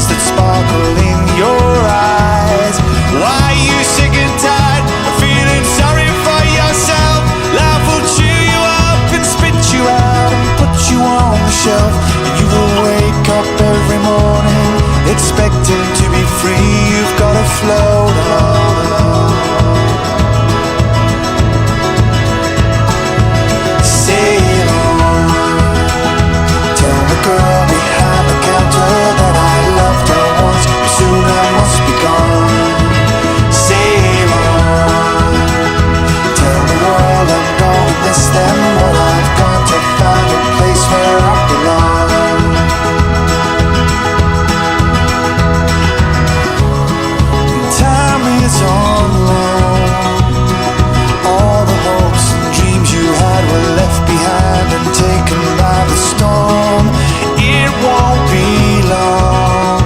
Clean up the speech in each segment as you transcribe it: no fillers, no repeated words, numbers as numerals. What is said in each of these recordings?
tears that sparkle in your eyes. Why are you sick and tired of feeling sorry for yourself? Life will chew you up and spit you out and put you on the shelf. And you will wake up every morning expecting to be free. You've got to float along. Sail on. Tell the girl behind the counter that I loved her once, but soon I must be gone. Sail on. Tell the world I'm gonna miss them, but I've got to find a place where I belong. Time is on loan. All the hopes and dreams you had were left behind and taken by the storm. It won't be long,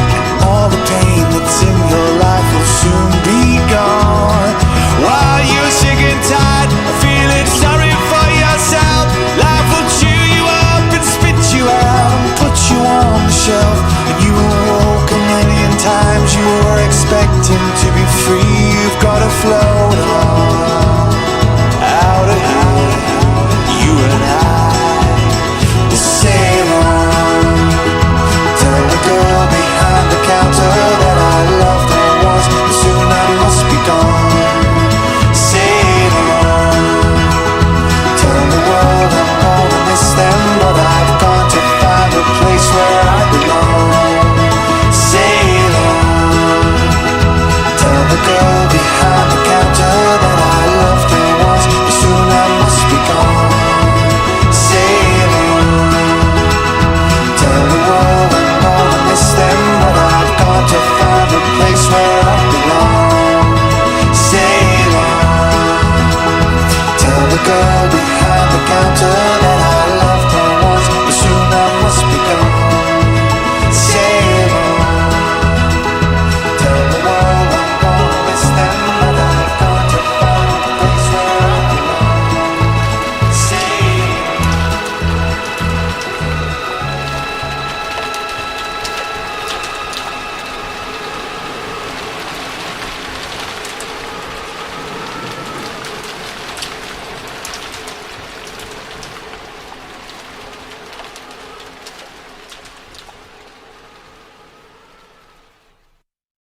and all the pain that's in your life will soon be gone. While you're sick and tired of feeling sorry for yourself, life will chew you up and spit you out and put you on the shelf. And you awoke a million times, you were expecting to be free. You've got to float along.